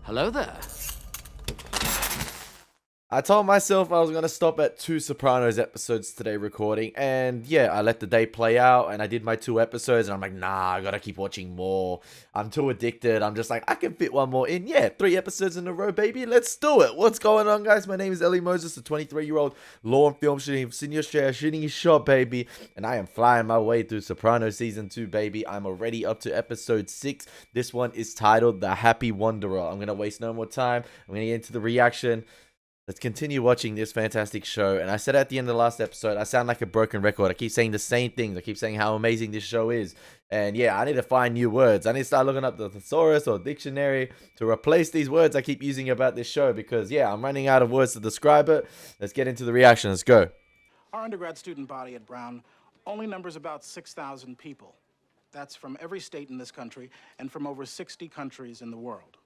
Hello there. I told myself I was going to stop at 2 Sopranos episodes today recording, and yeah, I let the day play out, and I did my 2 episodes, and I'm like, nah, I gotta keep watching more. I'm too addicted. I'm just like, I can fit one more in. Yeah, 3 episodes in a row, baby. Let's do it. What's going on, guys? My name is Elie Moses, a 23-year-old law and film senior shooting shot, baby, and I am flying my way through Sopranos Season 2, baby. I'm already up to episode 6. This one is titled The Happy Wanderer. I'm going to waste no more time. I'm going to get into the reaction. Let's continue watching this fantastic show. And I said at the end of the last episode, I sound like a broken record. I keep saying the same things. I keep saying how amazing this show is. And yeah, I need to find new words. I need to start looking up the thesaurus or dictionary to replace these words I keep using about this show. Because yeah, I'm running out of words to describe it. Let's get into the reaction. Let's go. Our undergrad student body at Brown only numbers about 6,000 people. That's from every state in this country and from over 60 countries in the world.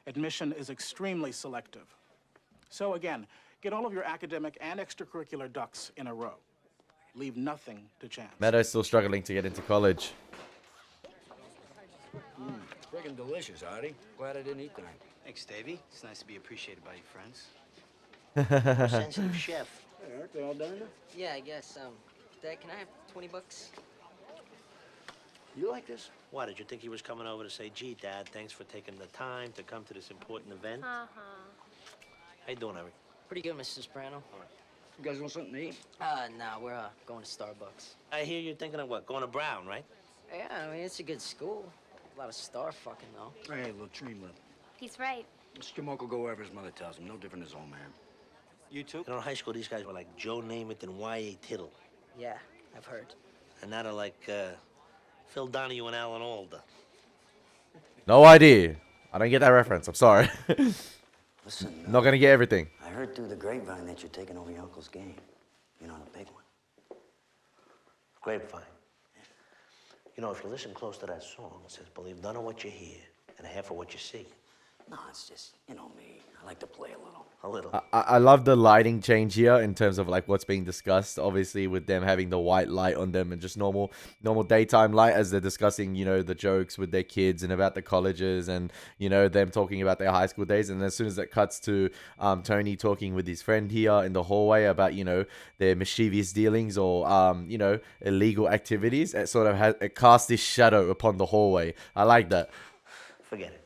Admission is extremely selective. So again, get all of your academic and extracurricular ducks in a row. Leave nothing to chance. Meadow's still struggling to get into college. Friggin' delicious, Artie. Glad I didn't eat tonight. Thanks, Davey. It's nice to be appreciated by your friends. Sensitive chef. Hey, aren't they all done now? Yeah, I guess. Dad, can I have 20 bucks? You like this? Why, did you think he was coming over to say, gee, Dad, thanks for taking the time to come to this important event? How you doing, Eric? Pretty good, Mr. Soprano. You guys want something to eat? Nah, we're going to Starbucks. I hear you're thinking of what, going to Brown, right? Yeah, I mean, it's a good school. A lot of star fucking, though. Hey, Latrine lip. He's right. Mr. Jamoke will go wherever his mother tells him. No different than his old man. You too? You know, in high school, these guys were like Joe Namath and Y.A. Tittle. Yeah, I've heard. And now they're like Phil Donahue and Alan Alda. No idea. I don't get that reference. I'm sorry. Listen, Not going to get everything. I heard through the grapevine that you're taking over your uncle's game. You know, the big one. Grapevine. You know, if you listen close to that song, it says, believe none of what you hear and half of what you see. No, it's just, you know me. I like to play a little. A little. I love the lighting change here in terms of like what's being discussed. Obviously, with them having the white light on them and just normal daytime light as they're discussing, you know, the jokes with their kids and about the colleges and, you know, them talking about their high school days. And as soon as it cuts to Tony talking with his friend here in the hallway about, you know, their mischievous dealings or you know, illegal activities, it sort of it casts this shadow upon the hallway. I like that. Forget it.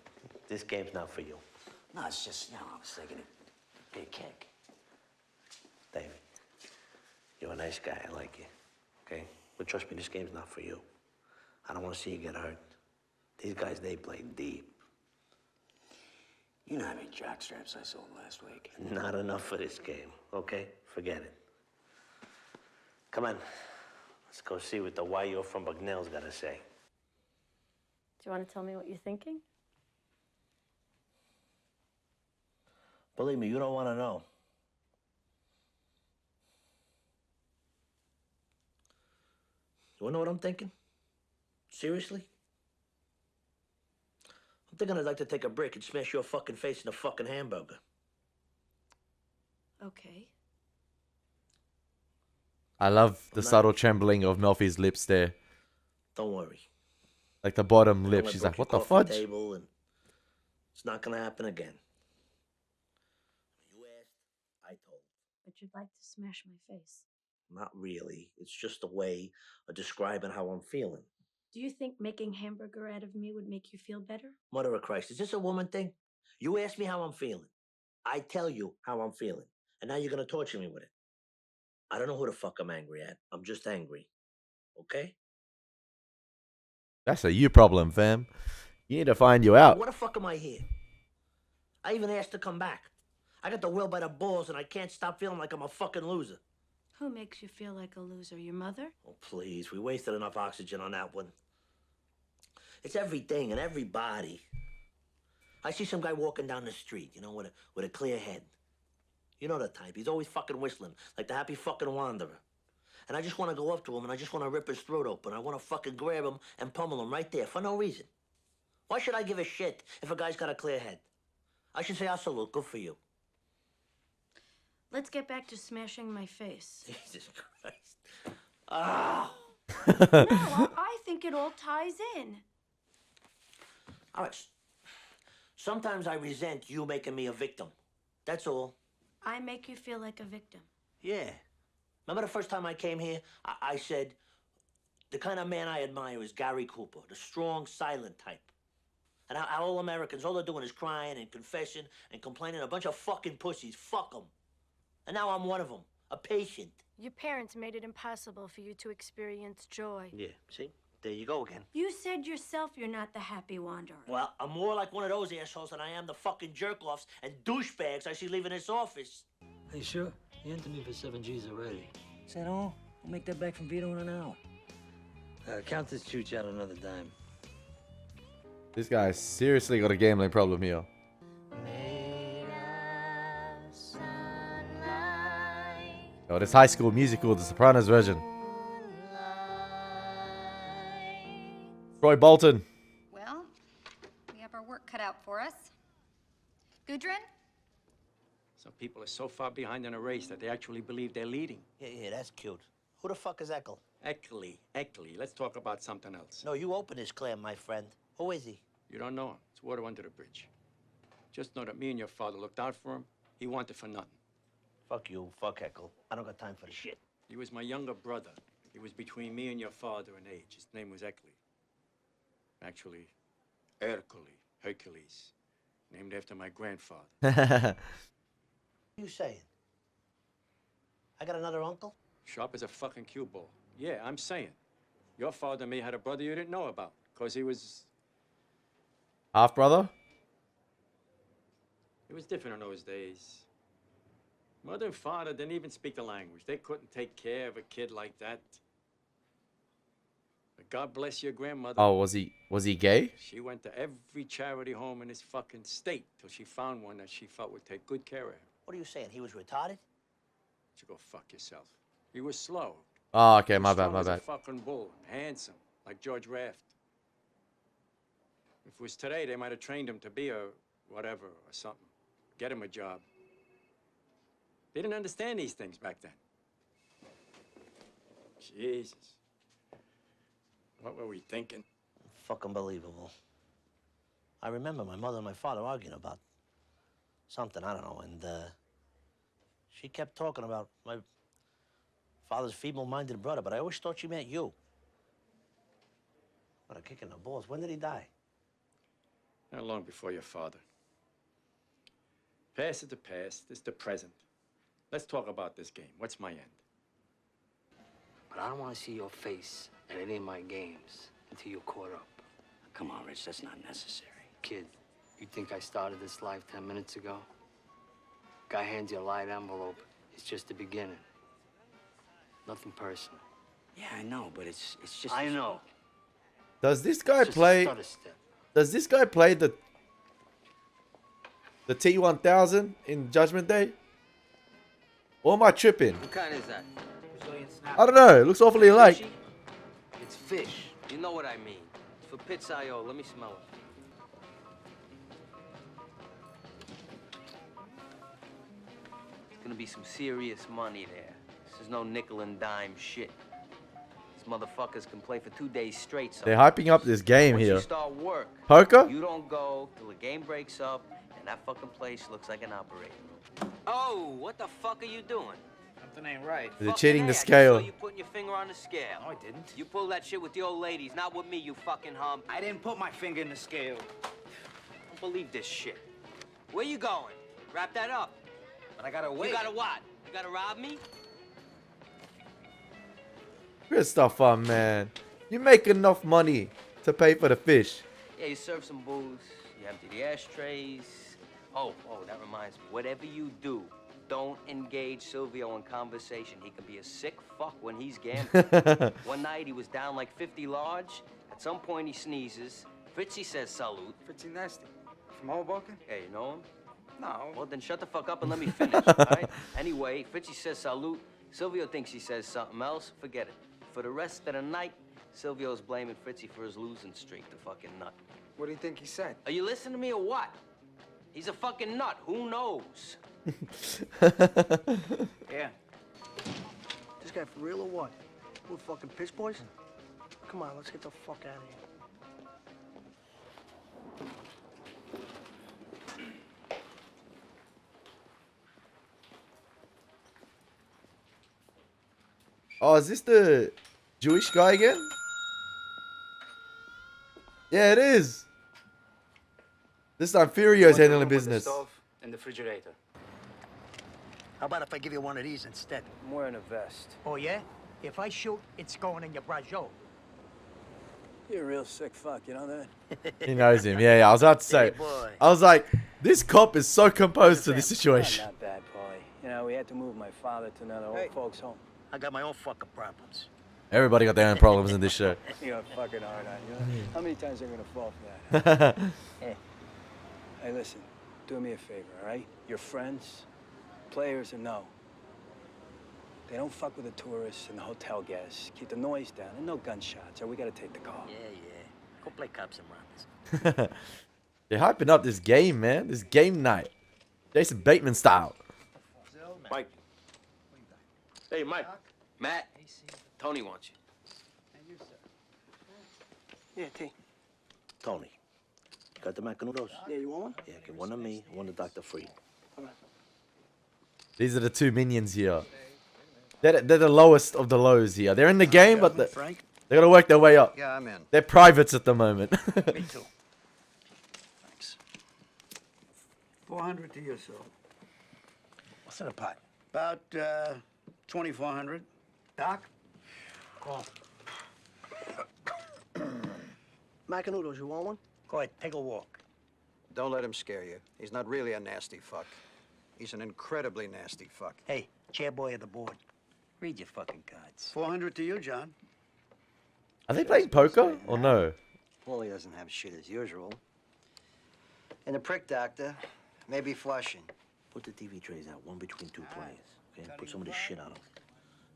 This game's not for you. No, it's just, you know, I was thinking it'd be a kick. David, you're a nice guy. I like you. Okay? But trust me, this game's not for you. I don't want to see you get hurt. These guys, they play deep. You know how many jockstraps I sold last week? Not enough for this game, okay? Forget it. Come on. Let's go see what the why you're from Bucknell's got to say. Do you want to tell me what you're thinking? Believe me, you don't want to know. You want to know what I'm thinking? Seriously? I'm thinking I'd like to take a brick and smash your fucking face in a fucking hamburger. Okay. I love the subtle trembling of Melfi's lips there. Don't worry. Like the bottom I lip. only She's broke like, your what the coffee fudge? Table and it's not going to happen again. You asked, I told. But you'd like to smash my face. Not really. It's just a way of describing how I'm feeling. Do you think making hamburger out of me would make you feel better? Mother of Christ, is this a woman thing? You ask me how I'm feeling. I tell you how I'm feeling. And now you're going to torture me with it. I don't know who the fuck I'm angry at. I'm just angry. Okay? That's a you problem, fam. You need to find you out. What the fuck am I here? I even asked to come back. I got the will by the balls and I can't stop feeling like I'm a fucking loser. Who makes you feel like a loser? Your mother? Oh, please. We wasted enough oxygen on that one. It's everything and everybody. I see some guy walking down the street, you know, with a clear head. You know the type. He's always fucking whistling, like the happy fucking wanderer. And I just want to go up to him and I just want to rip his throat open. I want to fucking grab him and pummel him right there for no reason. Why should I give a shit if a guy's got a clear head? I should say, I salute. Good for you. Let's get back to smashing my face. Jesus Christ. Ah. No, I think it all ties in. All right. Sometimes I resent you making me a victim. That's all. I make you feel like a victim. Yeah. Remember the first time I came here? I said, the kind of man I admire is Gary Cooper, the strong, silent type. And all Americans, all they're doing is crying and confessing and complaining. A bunch of fucking pussies. Fuck them. And now I'm one of them, a patient. Your parents made it impossible for you to experience joy. Yeah, see? There you go again. You said yourself you're not the happy wanderer. Well, I'm more like one of those assholes than I am the fucking jerk-offs and douchebags I see leaving this office. Hey, sure? You entered me for 7 G's already. Is that all? I'll make that back from Vito in an hour. Count this chooch out another dime. This guy's seriously got a gambling problem here. Oh, this High School Musical, the Sopranos version. Troy Bolton. Well, we have our work cut out for us. Gudrun? Some people are so far behind in a race that they actually believe they're leading. Yeah, that's cute. Who the fuck is Eckel? Eckley. Let's talk about something else. No, you open his clam, my friend. Who is he? You don't know him. It's water under the bridge. Just know that me and your father looked out for him. He wanted for nothing. Fuck you, fuck Eckel. I don't got time for the shit. He was my younger brother. He was between me and your father in age. His name was Eckley. Actually, Hercules. Named after my grandfather. What are you saying? I got another uncle? Sharp as a fucking cue ball. Yeah, I'm saying. Your father may had a brother you didn't know about. Because he was Half brother? different in those days. Mother and father didn't even speak the language. They couldn't take care of a kid like that. But God bless your grandmother. Oh, was he gay? She went to every charity home in this fucking state till she found one that she felt would take good care of her. What are you saying? He was retarded? You go fuck yourself. He was slow. Oh, okay, my bad, Strong my as a bad. fucking bull, handsome, like George Raft. If it was today, they might have trained him to be a whatever or something. Get him a job. They didn't understand these things back then. Jesus. What were we thinking? Fucking believable. I remember my mother and my father arguing about something, I don't know, and she kept talking about my father's feeble-minded brother, but I always thought she meant you. What a kick in the balls. When did he die? Not long before your father. Past is the past, this is the present. Let's talk about this game. What's my end? But I don't want to see your face at any of my games until you're caught up. Come on, Rich, that's not necessary. Kid, you think I started this life 10 minutes ago? Guy hands you a light envelope. It's just the beginning. Nothing personal. Yeah, I know, but it's just... I know. Does this guy It's just a play? stutter step. Does this guy play the T-1000 in Judgment Day? Or am I tripping? What kind is that? I don't know. It looks awfully alike. Fishy? It's fish. You know what I mean. It's for pizza-io. Let me smell it. There's gonna be some serious money there. This is no nickel and dime shit. These motherfuckers can play for 2 days straight. They're hyping up this game Once here. you start work, Poker? you don't go till the game breaks up and that fucking place looks like an operating room. Oh, what the fuck are you doing? Something ain't right. They're Fucking cheating A, the I just scale. saw you putting your finger on the scale. No, I didn't. You pull that shit with the old ladies, not with me, you fucking hum. I didn't put my finger in the scale. I don't believe this shit. Where you going? Wrap that up. But I gotta wait. You gotta what? You gotta rob me? Good stuff on, man. You make enough money to pay for the fish. Yeah, you serve some booze, you empty the ashtrays. Oh, that reminds me. Whatever you do, don't engage Silvio in conversation. He can be a sick fuck when he's gambling. One night he was down like 50 large. At some point he sneezes. Fritzy says salute. Pretty nasty. From Hoboken? Hey, you know him? No. Well, then shut the fuck up and let me finish, all right? Anyway, Fritzy says salute. Silvio thinks he says something else. Forget it. For the rest of the night, Silvio's blaming Fritzy for his losing streak, the fucking nut. What do you think he said? Are you listening to me or what? He's a fucking nut. Who knows? Yeah. This guy for real or what? We're fucking piss boys? Come on, let's get the fuck out of here. Oh, is this the Jewish guy again? Yeah, it is. This time Furio's handling business. Stove and the refrigerator. How about if I give you one of these instead? I'm wearing a vest. Oh, yeah? If I shoot, it's going in your brajo. You're a real sick fuck, you know that? He knows him. Yeah, yeah. I was about to say. boy. I was like, this cop is so composed to this situation. Not bad, Paulie. You know, we had to move my father to another old folks' home. I got my own fucking problems. Everybody got their own problems in this show. You're fucking hard on you. How many times are you gonna fall for that? Hey, listen. Do me a favor, all right? Your friends, players or no, they don't fuck with the tourists and the hotel guests. Keep the noise down and no gunshots, or we gotta take the call. Yeah, yeah. Go play cops and robbers. They're hyping up this game, man. This game night. Jason Bateman style. Mike. Hey, Mike. Matt. Tony wants you. Yeah, T. Tony, you got the macanudos? Yeah, you want one? Yeah, get one of me, one of Dr. Free. These are the two minions here. They're the lowest of the lows here. They're in the game, but they're going to work their way up. Yeah, I'm in. They're privates at the moment. Me too. Thanks. 400 to you, sir. What's in a pot? About 2,400. Doc? Call. Macanudos, you want one? Go ahead, take a walk. Don't let him scare you. He's not really a nasty fuck. He's an incredibly nasty fuck. Hey, chairboy of the board. Read your fucking cards. 400 to you, John. Are they playing poker or no? Paulie doesn't have shit as usual. And the prick doctor may be flushing. Put the TV trays out, one between two players. Okay? Put some of this shit on them.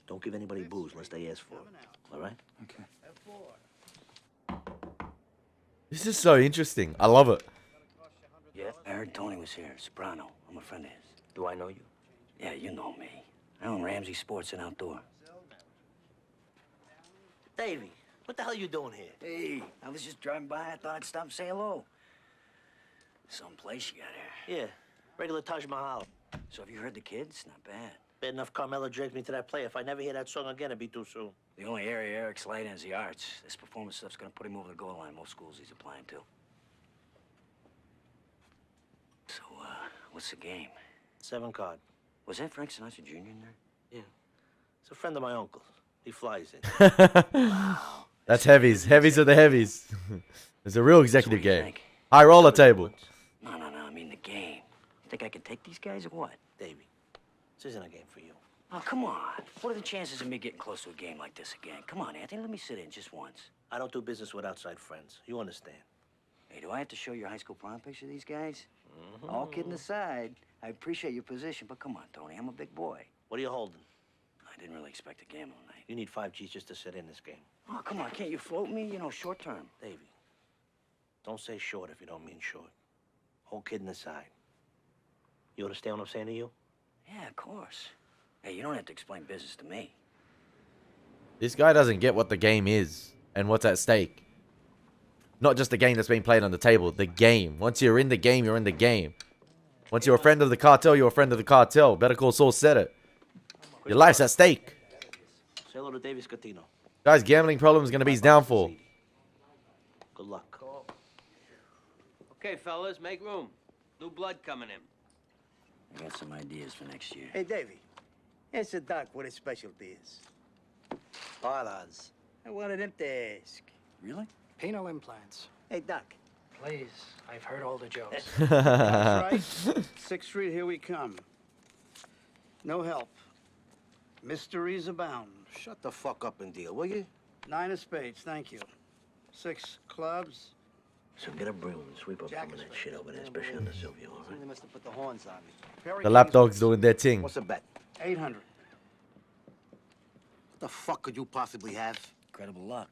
Don't give anybody booze unless they ask for it. All right? Okay. This is so interesting. I love it. Yeah? I heard Tony was here. Soprano. I'm a friend of his. Do I know you? Yeah, you know me. I own Ramsey Sports and Outdoor. Davey, what the hell are you doing here? Hey, I was just driving by. I thought I'd stop and say hello. Someplace you got here. Yeah, regular Taj Mahal. So have you heard the kids? Not bad. Bad enough Carmelo dragged me to that play. If I never hear that song again, it'd be too soon. The only area Eric's light in is the arts. This performance stuff's gonna put him over the goal line. Most schools he's applying to. So, what's the game? 7 card. Was that Frank Sinatra Jr. in there? Yeah. It's a friend of my uncle's. He flies it. Wow. That's heavies. Heavies are the heavies. It's a real executive What do you game. think? High roller table. No, I mean the game. You think I can take these guys or what? Davey, this isn't a game for you. Oh, come on. What are the chances of me getting close to a game like this again? Come on, Anthony, let me sit in just once. I don't do business with outside friends. You understand? Hey, do I have to show your high school prom picture of these guys? All kidding aside, I appreciate your position, but come on, Tony, I'm a big boy. What are you holding? I didn't really expect a gambling night. You need 5 G's just to sit in this game. Oh, come on, can't you float me? You know, short term. Davey, don't say short if you don't mean short. Whole kidding aside. You understand what I'm saying to you? Yeah, of course. Hey, you don't have to explain business to me. This guy doesn't get what the game is and what's at stake. Not just the game that's being played on the table. The game. Once you're in the game, you're in the game. Once you're a friend of the cartel, you're a friend of the cartel. Better Call Saul said it. Your life's at stake. Say hello to Davey Scatino. Guy's gambling problem is going to be his downfall. Good luck. Okay, fellas, make room. New blood coming in. I got some ideas for next year. Hey, Davey. Ask the doc what his specialty is. Parlors. I wanted him to ask. Really? Penal implants. Hey, Doc. Please, I've heard all the jokes. That's right. 6th Street, here we come. No help. Mysteries abound. Shut the fuck up and deal, will you? 9 of spades, thank you. 6 clubs. So get a broom and sweep up some of that shit over there, especially on the Silvio, all right? They must have put the horns on me. The lapdog's doing their thing. What's the bet? 800. What the fuck could you possibly have? Incredible luck.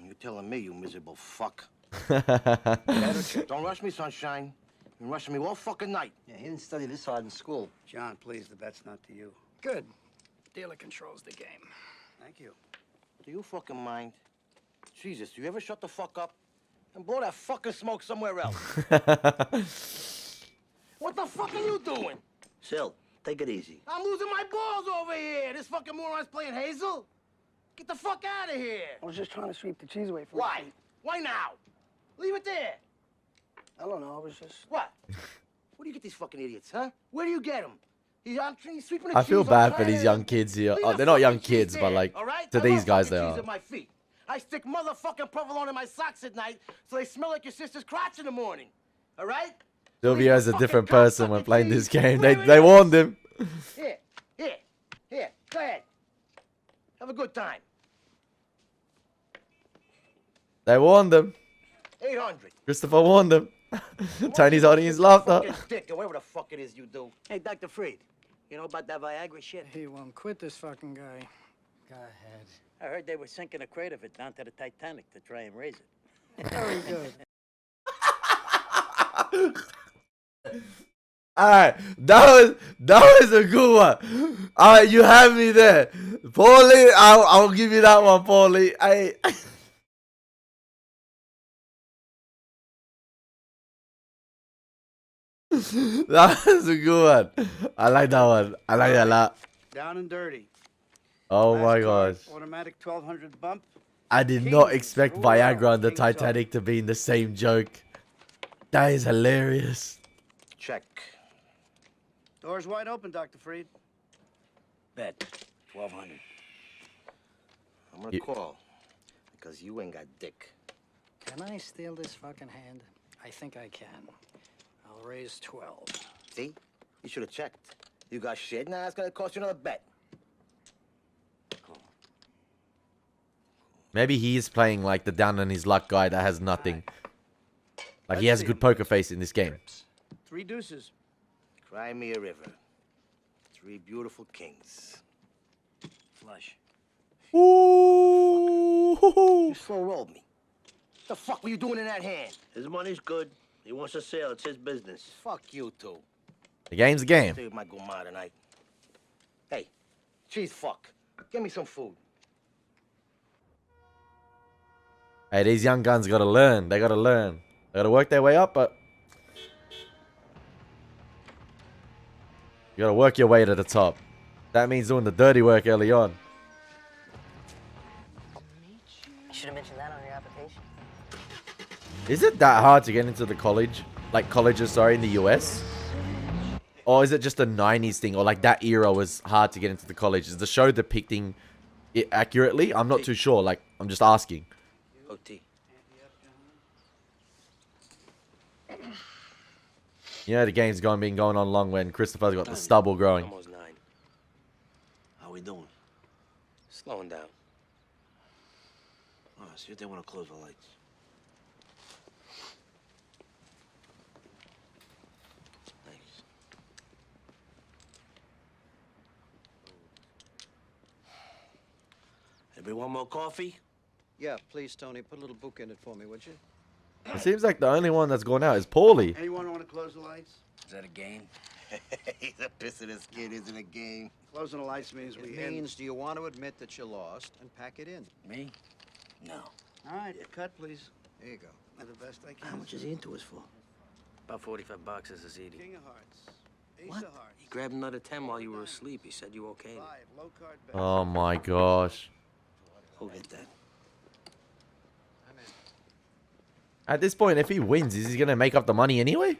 You're telling me, you miserable fuck. Don't rush me, sunshine. You've been rushing me all fucking night. Yeah, he didn't study this hard in school. John, please, the bet's not to you. Good. Dealer controls the game. Thank you. Do you fucking mind? Jesus, do you ever shut the fuck up? And blow that fucking smoke somewhere else. What the fuck are you doing? Sil, take it easy. I'm losing my balls over here. This fucking moron's playing Hazel. Get the fuck out of here! I was just trying to sweep the cheese away from Why? Why now? Leave it there. I don't know, I was just... What? Where do you get these fucking idiots, huh? Where do you get them? He's sweeping the I feel cheese, bad I'm for these trying young to- kids here. Leave Oh, the they're not young fucking cheese kids, but there, like all right? to I these love guys fucking they cheese are. at my feet. I stick motherfucking provolone in my socks at night so they smell like your sister's crotch in the morning. All right? Silvio is a fucking different person when cocksucking playing cheese this game. where They it warned is. him. Here. Go ahead. Have a good time. They warned him. 800. Christopher warned him. Tony's holding his laughter. Fucking dick, or whatever the fuck it is you do. Hey, Dr. Freed, you know about that Viagra shit? He won't quit, this fucking guy. Go ahead. I heard they were sinking a crate of it down to the Titanic to try and raise it. Very good. Alright, that was a good one. Alright, you have me there. Paulie, I'll give you that one, Paulie. Hey. That was a good one. I like that one. I like that a lot. Down and dirty. Oh Last my card, gosh. Automatic 1200 bump. I did not Kings expect rule Viagra out. and the Kings up. Titanic to be in the same joke. That is hilarious. Check. Door's wide open, Dr. Freed. Bet. 1200. I'm gonna You- call. Because you ain't got dick. Can I steal this fucking hand? I think I can. I'll raise 12. See? You should have checked. You got shit. Now it's gonna cost you another bet. Maybe he is playing like the down on his luck guy that has nothing. Like he Let's has a see good him. poker face in this game. 3 deuces. Cry me a river. 3 beautiful kings. Flush. Ooh. You slow rolled me. The fuck were you doing in that hand? His money's good. He wants to sell. It's his business. Fuck you two. The game's a game. See if my guma tonight. Hey, cheese fuck. Give me some food. Hey, these young guns gotta learn. They gotta learn. They gotta work their way up, but you gotta work your way to the top. That means doing the dirty work early on. You should have mentioned that on your application. Is it that hard to get into the college? Like colleges, sorry, in the US? Or is it just a 90s thing? Or like that era was hard to get into the college? Is the show depicting it accurately? I'm not too sure. Like, I'm just asking. OT. You know, the game's been going on long when Christopher's got the stubble growing. Almost 9. How we doing? Slowing down. Oh, see if they want to close the lights. Thanks. Anybody want more coffee? Yeah, please, Tony, put a little book in it for me, would you? It seems like the only one that's gone out is Paulie. Anyone want to close the lights? Is that a game? He's a piss of this kid, isn't a game. Closing the lights means we It end. means, do you want to admit that you lost and pack it in? Me? No. All right, cut, please. There you go. Do the best I can. How much is he into us for? About 45 bucks as a CD. King of hearts. Ace What? of hearts. He grabbed another 10 while you were asleep. He said you okayed it. 5, low card bet. Oh my gosh. Who hit that? At this point, if he wins, is he going to make up the money anyway?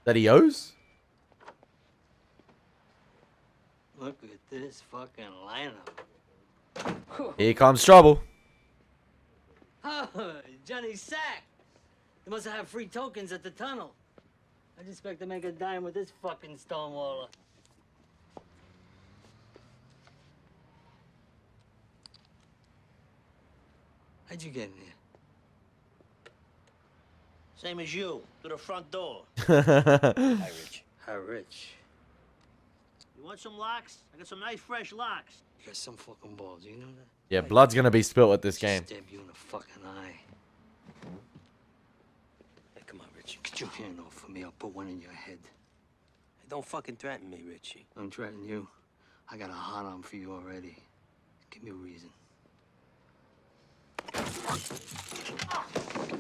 That he owes? Look at this fucking lineup. Here comes trouble. Oh, Johnny Sack. They must have free tokens at the tunnel. I just expect to make a dime with this fucking stonewaller. How'd you get in here? Same as you. To the front door. Hi, Rich. How rich? You want some locks? I got some nice fresh locks. You got some fucking balls, you know that? Yeah, blood's going to be spilt at this game. Stab you in the fucking eye. Hey, come on, Richie. Get your hand off of me. I'll put one in your head. Hey, don't fucking threaten me, Richie. Don't threaten you. I got a hot on for you already. Give me a reason.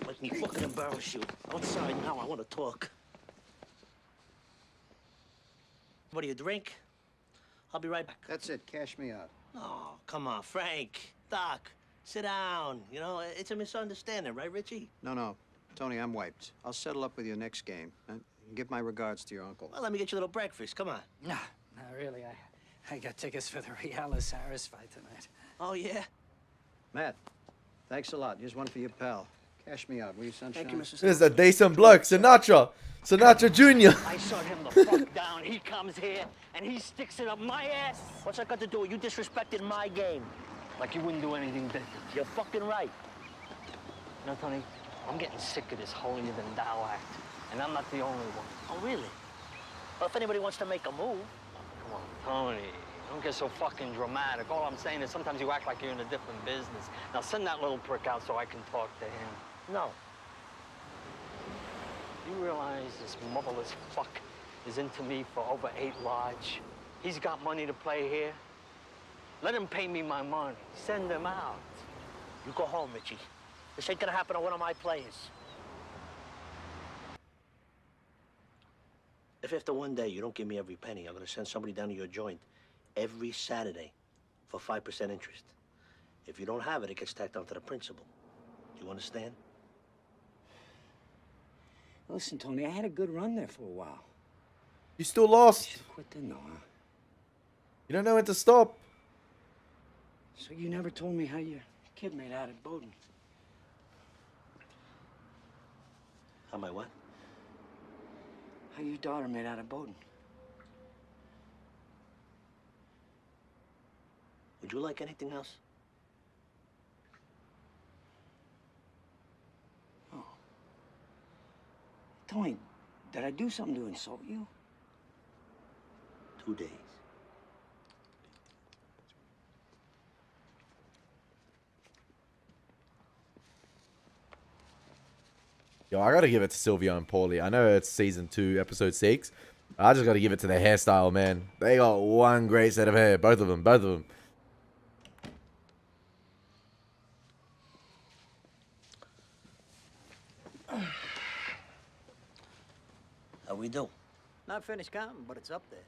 Let me fucking embarrass you. Outside now, I want to talk. What do you drink? I'll be right back. That's it. Cash me out. Oh, come on, Frank. Doc, sit down. You know, it's a misunderstanding, right, Richie? No. Tony, I'm wiped. I'll settle up with you next game. And give my regards to your uncle. Well, let me get you a little breakfast. Come on. Nah, not really. I got tickets for the Realis-Harris fight tonight. Oh, yeah? Matt, thanks a lot. Here's one for your pal. Cash me out, will you, sunshine? Thank you, Mr. This is a decent bloke, Sinatra Jr. I saw him the fuck down. He comes here, and he sticks it up my ass. What's that got to do with you disrespecting my game? Like you wouldn't do anything different. You're fucking right. You know, Tony, I'm getting sick of this holier-than-thou act. And I'm not the only one. Oh, really? Well, if anybody wants to make a move... Come on, Tony. Don't get so fucking dramatic. All I'm saying is sometimes you act like you're in a different business. Now send that little prick out so I can talk to him. No. You realize this motherless fuck is into me for over 8 lodge? He's got money to play here. Let him pay me my money. Send him out. You go home, Richie. This ain't gonna happen to one of my players. If after one day you don't give me every penny, I'm gonna send somebody down to your joint every Saturday for 5% interest. If you don't have it, it gets tacked onto the principal. Do you understand? Listen, Tony, I had a good run there for a while. You still lost. Should've quit then, though, huh? You don't know when to stop. So you never told me how your kid made out at Bowdoin. How my what? How your daughter made out at Bowdoin. Would you like anything else? Oh. Tony, did I do something to insult you? 2 days. Yo, I gotta give it to Silvio and Paulie. I know it's season 2, episode 6. I just gotta give it to their hairstyle, man. They got one great set of hair. Both of them. How we do? Not finished counting, but it's up there.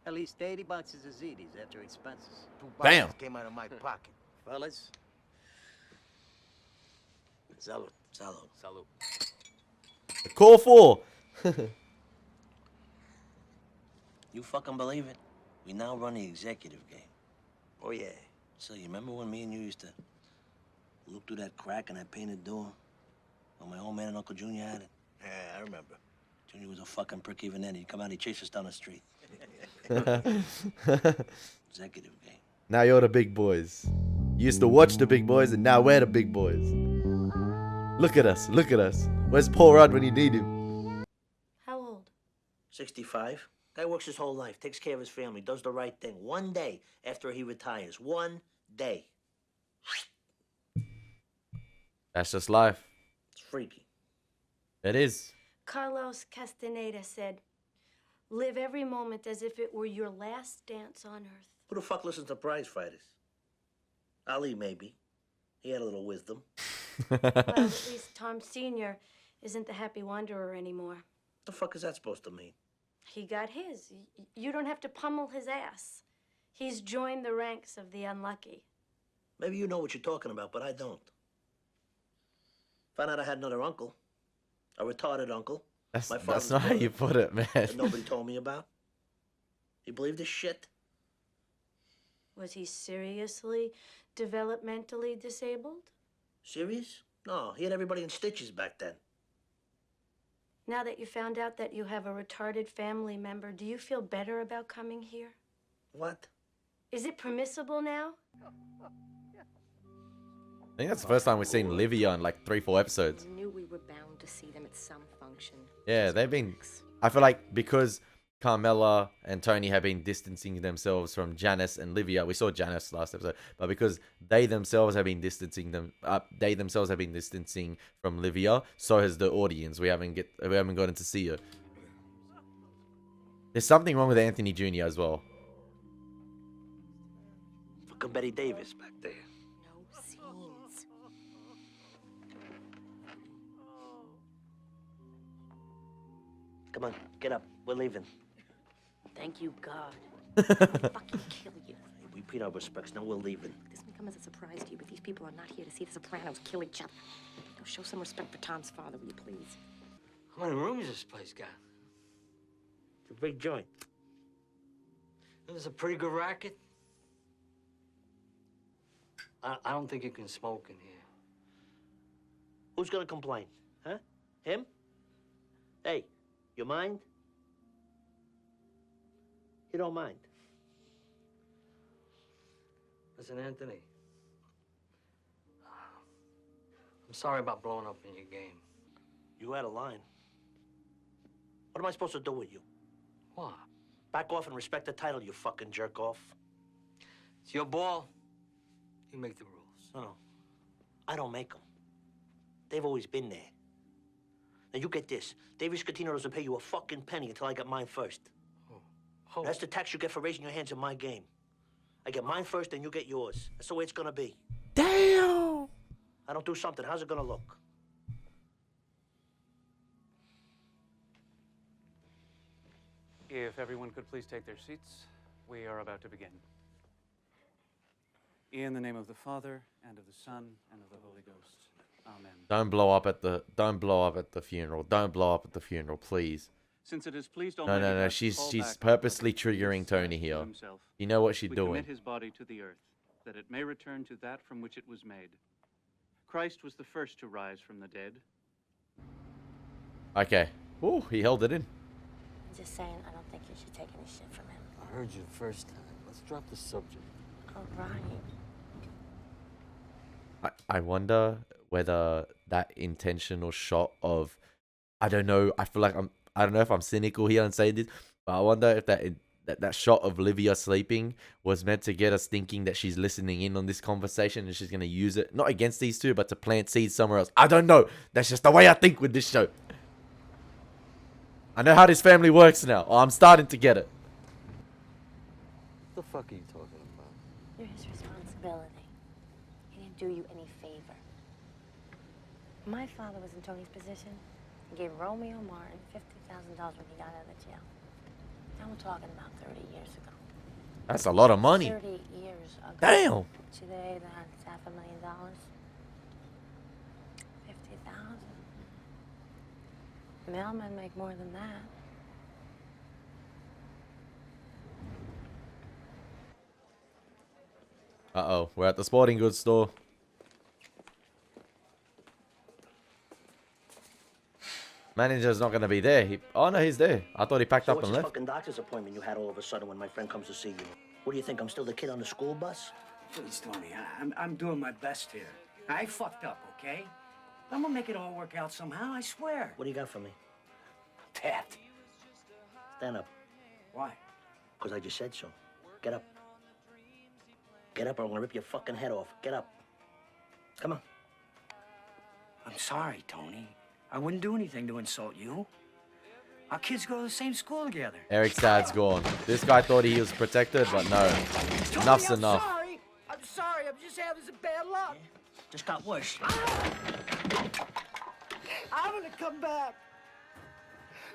At least 80 boxes of Zedis after expenses. 2 boxes Damn. came out of my pocket. Fellas, Salud. Salud. Salud. Call 4. You fucking believe it? We now run the executive game. Oh, yeah. So you remember when me and you used to look through that crack in that painted door? When my old man and Uncle Junior had it? Yeah, I remember. Junior was a fucking prick even then. He'd come out, he'd chase us down the street. Executive game. Now you're the big boys. You used to watch the big boys, and now we're the big boys. Look at us. Where's Paul Rudd when you need him? How old? 65. Guy works his whole life, takes care of his family, does the right thing. 1 day after he retires. 1 day. That's just life. It's freaky. It is. Carlos Castaneda said, live every moment as if it were your last dance on earth. Who the fuck listens to prize fighters? Ali, maybe. He had a little wisdom. Well, at least Tom Sr. isn't the happy wanderer anymore. What the fuck is that supposed to mean? He got his. You don't have to pummel his ass. He's joined the ranks of the unlucky. Maybe you know what you're talking about, but I don't. Found out I had another uncle. A retarded uncle. That's My not father's how brother you put it, man. that nobody told me about. You believe this shit? Was he seriously developmentally disabled? Serious? No, he had everybody in stitches back then. Now that you found out that you have a retarded family member, do you feel better about coming here? What? Is it permissible now? I think that's the first time we've seen Livia in like 3-4 episodes. Knew we were bound to see them at some function. Yeah, they've been... I feel like because Carmela and Tony have been distancing themselves from Janice and Livia. We saw Janice last episode, but because they themselves have been distancing from Livia, so has the audience. We haven't gotten to see her. There's something wrong with Anthony Jr. as well. Fucking Betty Davis back there. No scenes. Come on, get up. We're leaving. Thank you, God. I'll fucking kill you. We paid our respects. Now we're leaving. This may come as a surprise to you, but these people are not here to see the Sopranos kill each other. Now show some respect for Tom's father, will you please? How many rooms this place got? It's a big joint. This is a pretty good racket. I don't think you can smoke in here. Who's gonna complain? Huh? Him? Hey, you mind? You don't mind. Listen, Anthony. I'm sorry about blowing up in your game. You had a line. What am I supposed to do with you? What? Back off and respect the title, you fucking jerk off. It's your ball. You make the rules. No. I don't make them. They've always been there. Now you get this. David Scatino doesn't pay you a fucking penny until I get mine first. Oh. That's the tax you get for raising your hands in my game. I get mine first, then you get yours. That's the way it's gonna be. Damn! I don't do something. How's it gonna look? If everyone could please take their seats, we are about to begin. In the name of the Father, and of the Son, and of the Holy Ghost. Amen. Don't blow up at the funeral. Don't blow up at the funeral, please. Since it has pleased No, Almighty no, no. God to fall She's back purposely on triggering his Tony to here. himself, You know what she's we doing. commit his body to the earth, that it may return to that from which it was made. Christ was the first to rise from the dead. Okay. Ooh, he held it in. I'm just saying, I don't think you should take any shit from him. I heard you the first time. Let's drop the subject. All right. I wonder whether that intentional shot of, I don't know, I don't know if I'm cynical here and saying this, but I wonder if that shot of Livia sleeping was meant to get us thinking that she's listening in on this conversation and she's going to use it, not against these two, but to plant seeds somewhere else. I don't know. That's just the way I think with this show. I know how this family works now. I'm starting to get it. What the fuck are you talking about? You're his responsibility. He didn't do you any favor. My father was in Tony's position. He gave Romeo Martin $50,000 when he got out of jail. Now we're talking about 30 years ago. That's a lot of money. 30 years ago. Damn. Today, that's $500,000. 50,000. Mailmen make more than that. Uh-oh, we're at the sporting goods store. Manager's not going to be there. Oh, no, he's there. I thought he packed up What's and this left. fucking doctor's appointment you had all of a sudden when my friend comes to see you? What do you think? I'm still the kid on the school bus? Please, Tony, I'm doing my best here. I fucked up, okay? I'm gonna make it all work out somehow, I swear. What do you got for me? Dad. Stand up. Why? Because I just said so. Get up. Get up or I'm gonna rip your fucking head off. Get up. Come on. I'm sorry, Tony. I wouldn't do anything to insult you. Our kids go to the same school together. Eric's dad's gone. This guy thought he was protected, but no. Tony, Enough's I'm enough. Sorry. I'm sorry. I'm just having some bad luck. Just got worse. I'm gonna come back.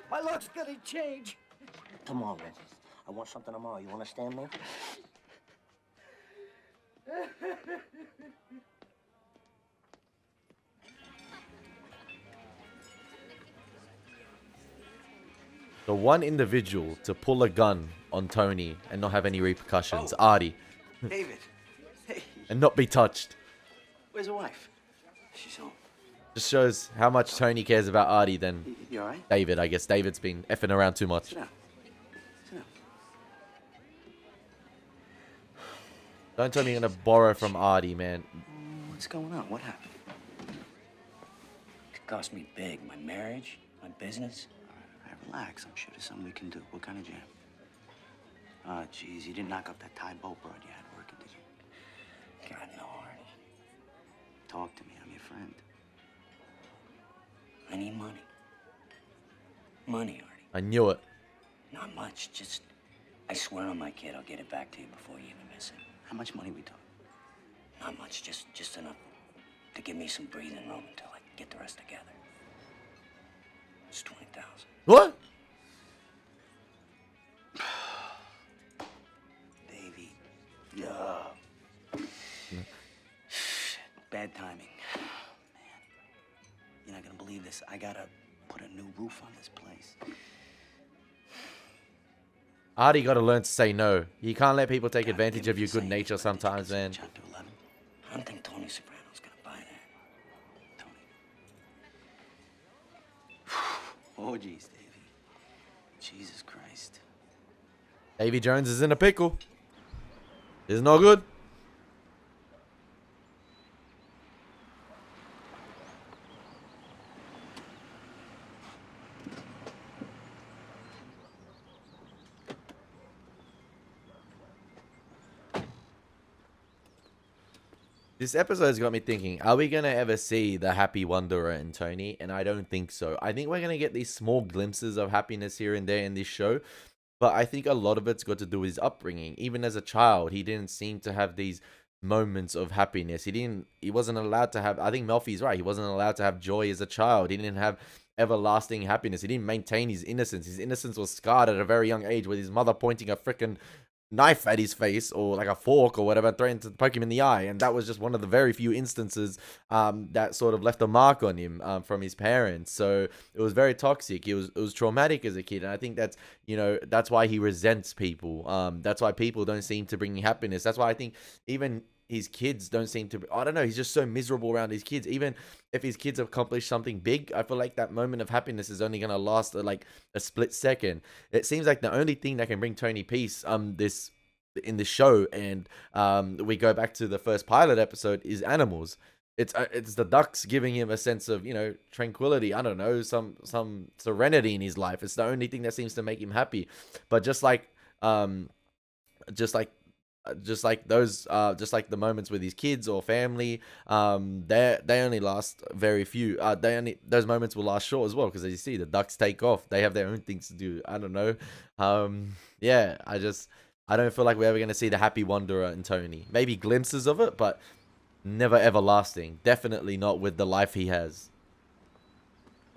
My luck's gonna change. Tomorrow. I want something tomorrow. You understand me? The one individual to pull a gun on Tony and not have any repercussions, Artie. David. Hey. And not be touched. Where's the wife? She's home. Just shows how much Tony cares about Artie than You all right? David. I guess David's been effing around too much. Sit down. Sit down. Don't tell me you're going to borrow from Artie, man. What's going on? What happened? It cost me big. My marriage, my business. All right, relax. I'm sure there's something we can do. What kind of jam? Oh, jeez. You didn't knock up that Thai boat broad you had working, did you? God, no, Artie. Talk to me. I'm your friend. I need money. Money, Artie. I knew it. Not much. Just, I swear on my kid, I'll get it back to you before you even miss it. How much money we talking? Not much. Just enough to give me some breathing room until I get the rest together. It's 20,000. What? Baby. Yeah. I gotta put a new roof on this place. Artie got to learn to say no. You can't let people take advantage of your good nature sometimes, man. Chapter 11. I don't think Tony Soprano's gonna buy that. Tony. Oh, geez, Davey. Jesus Christ. Davy Jones is in a pickle. It's not good. This episode's got me thinking, are we going to ever see the happy wanderer in Tony? And I don't think so. I think we're going to get these small glimpses of happiness here and there in this show. But I think a lot of it's got to do with his upbringing. Even as a child, he didn't seem to have these moments of happiness. He wasn't allowed to have, I think Melfi's right, he wasn't allowed to have joy as a child. He didn't have everlasting happiness. He didn't maintain his innocence. His innocence was scarred at a very young age with his mother pointing a freaking knife at his face, or like a fork or whatever, threatened to poke him in the eye. And that was just one of the very few instances that sort of left a mark on him from his parents. So it was very toxic. It was traumatic as a kid, and I think that's, you know, that's why he resents people. That's why people don't seem to bring happiness. That's why I think even his kids don't seem to, I don't know, he's just so miserable around his kids. Even if his kids accomplish something big, I feel like that moment of happiness is only going to last like a split second. It seems like the only thing that can bring Tony peace in this show, and we go back to the first pilot episode, is animals. It's the ducks giving him a sense of, you know, tranquility. I don't know, some serenity in his life. It's the only thing that seems to make him happy. But just like the moments with his kids or family, they only last very few. Those moments will last short as well, because as you see, the ducks take off. They have their own things to do. I don't know. Yeah, I don't feel like we're ever gonna see the happy wanderer in Tony. Maybe glimpses of it, but never everlasting. Definitely not with the life he has.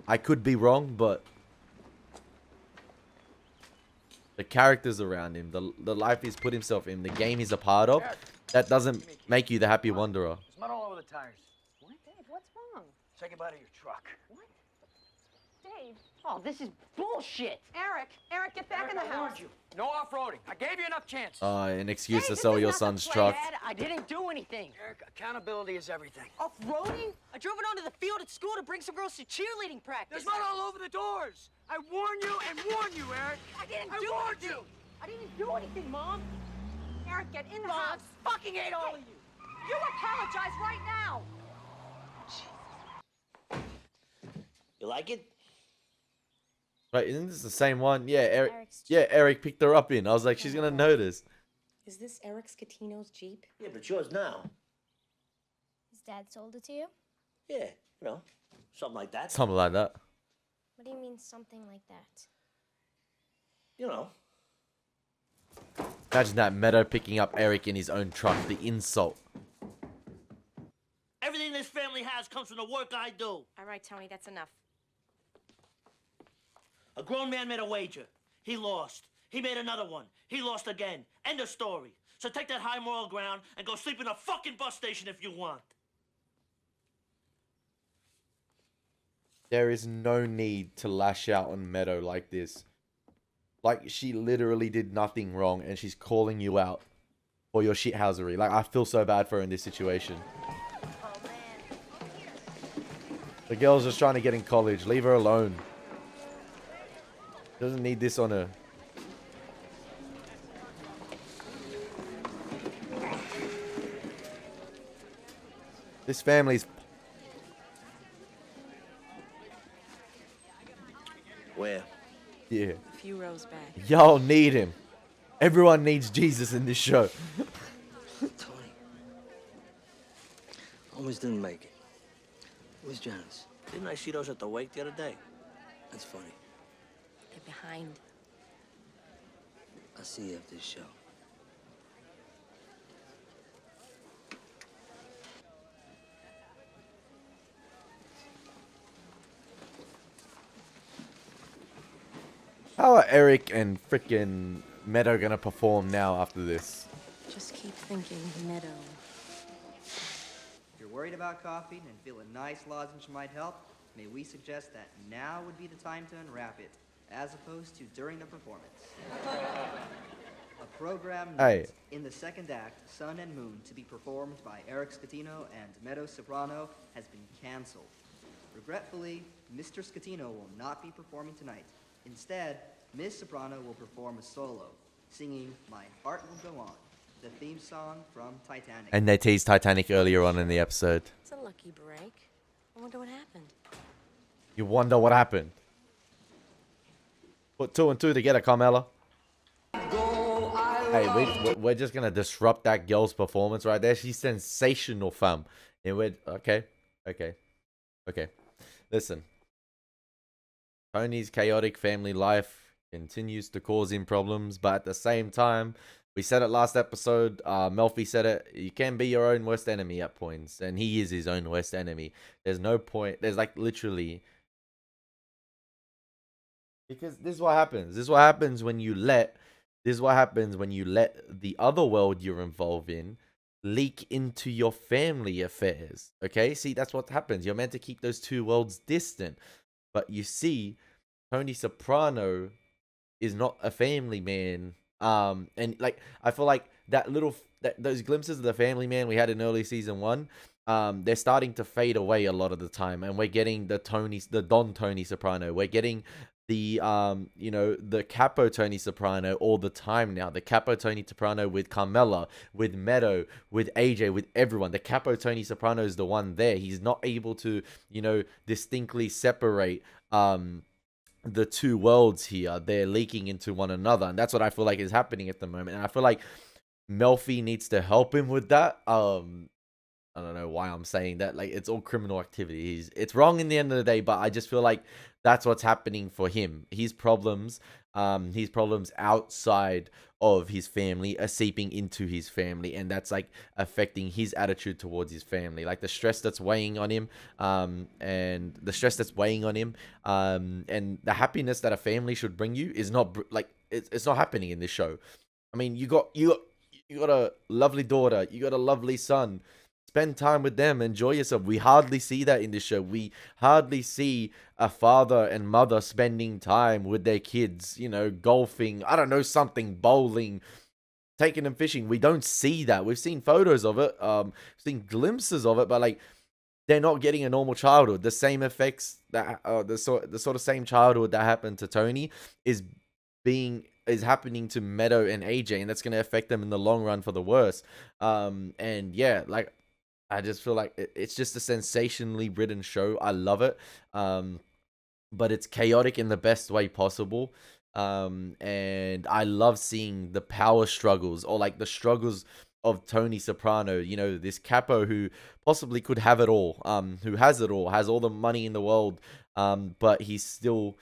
I could be wrong, but the characters around him, the life he's put himself in, the game he's a part of, that doesn't make you the happy wanderer. There's mud all over the tires. What, Dave? What's wrong? Say goodbye to your truck. What? Dave? Oh, this is bullshit. Eric, get back in the I house. warned you. No off-roading. I gave you enough chances. An excuse Dave, to this sell is your not the son's plan, truck. Dad. I didn't do anything. Eric, accountability is everything. Off-roading? I drove it onto the field at school to bring some girls to cheerleading practice. There's mud all over the doors. I warn you and warn you, Eric. I didn't I do warned anything. you. I didn't do anything, Mom. Eric, get in the Mom, house. I fucking hate all of you. You apologize right now. You like it? Right, isn't this the same one? Yeah, Eric picked her up in. I was like, she's gonna notice. Is this Eric Scatino's Jeep? Yeah, but it's yours now. His dad sold it to you? Yeah, you know, something like that. Something like that. What do you mean, something like that? You know. Imagine that, Meadow picking up Eric in his own truck. The insult. Everything this family has comes from the work I do. All right, Tony, that's enough. A grown man made a wager. He lost. He made another one. He lost again. End of story. So take that high moral ground and go sleep in a fucking bus station if you want. There is no need to lash out on Meadow like this. Like, she literally did nothing wrong, and she's calling you out for your shithousery. Like, I feel so bad for her in this situation. The girl's just trying to get in college. Leave her alone. Doesn't need this on her. This family's... Where? Yeah. A few rows back. Y'all need him. Everyone needs Jesus in this show. Tony. Almost didn't make it. Where's Janice? Didn't I see those at the wake the other day? That's funny. They're behind. I'll see you after the show. How are Eric and frickin' Meadow gonna perform now after this? Just keep thinking, Meadow. If you're worried about coughing and feel a nice lozenge might help, may we suggest that now would be the time to unwrap it, as opposed to during the performance. A program Hey. in the second act, Sun and Moon, to be performed by Eric Scatino and Meadow Soprano, has been canceled. Regretfully, Mr. Scatino will not be performing tonight. Instead, Ms. Soprano will perform a solo, singing My Heart Will Go On, the theme song from Titanic. And they teased Titanic earlier on in the episode. It's a lucky break. I wonder what happened. You wonder what happened. Put 2 and 2 together, Carmela. Hey, we're just gonna disrupt that girl's performance right there. She's sensational, fam. And we're okay. Listen, Tony's chaotic family life continues to cause him problems, but at the same time, we said it last episode. Melfi said it. You can be your own worst enemy at points, and he is his own worst enemy. There's no point. There's like literally. Because this is what happens. This is what happens when you let the other world you're involved in leak into your family affairs. Okay? See, that's what happens. You're meant to keep those two worlds distant. But you see, Tony Soprano is not a family man. And like I feel like those glimpses of the family man we had in early season 1, they're starting to fade away a lot of the time, and we're getting the Don Tony Soprano. We're getting the the Capo Tony Soprano all the time now. The Capo Tony Soprano with Carmela, with Meadow, with AJ, with everyone. The Capo Tony Soprano is the one there. He's not able to, distinctly separate the two worlds here. They're leaking into one another, and that's what I feel like is happening at the moment. And I feel like Melfi needs to help him with that. I don't know why I'm saying that. Like, it's all criminal activity. It's wrong in the end of the day, but I just feel like that's what's happening for him. His problems outside of his family are seeping into his family, and that's like affecting his attitude towards his family. Like the stress that's weighing on him, and the happiness that a family should bring you is not it's not happening in this show. I mean, you got a lovely daughter, you got a lovely son. Spend time with them, enjoy yourself. We hardly see that in this show. We hardly see a father and mother spending time with their kids, golfing, I don't know, something, bowling, taking them fishing. We don't see that. We've seen photos of it, seen glimpses of it, but like they're not getting a normal childhood. The same effects that the sort of same childhood that happened to Tony is happening to Meadow and AJ, and that's going to affect them in the long run for the worse. And yeah, like I just feel like it's just a sensationally written show. I love it. But it's chaotic in the best way possible. And I love seeing the power struggles, or like the struggles of Tony Soprano, this capo who possibly could have it all, who has it all, has all the money in the world. But he's still,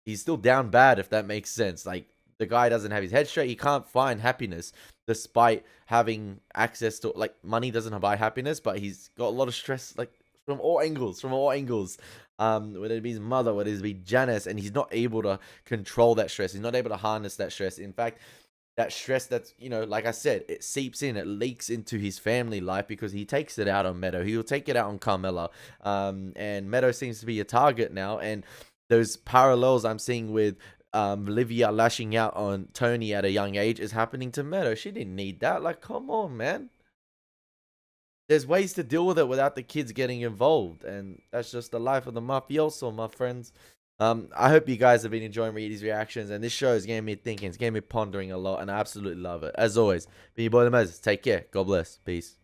he's still down bad, if that makes sense. Like, the guy doesn't have his head straight. He can't find happiness despite having access to, like, money doesn't buy happiness, but he's got a lot of stress, like, from all angles. Whether it be his mother, whether it be Janice, and he's not able to control that stress. He's not able to harness that stress. In fact, that stress that's, like I said, it seeps in, it leaks into his family life because he takes it out on Meadow. He'll take it out on Carmela. And Meadow seems to be a target now. And those parallels I'm seeing with Olivia lashing out on Tony at a young age is happening to Meadow. She didn't need that. Like, come on, man. There's ways to deal with it without the kids getting involved, and that's just the life of the mafioso, my friends. I hope you guys have been enjoying these reactions, and this show is getting me thinking, it's getting me pondering a lot, and I absolutely love it. As always, be your boy, Elie Moses. Take care. God bless. Peace.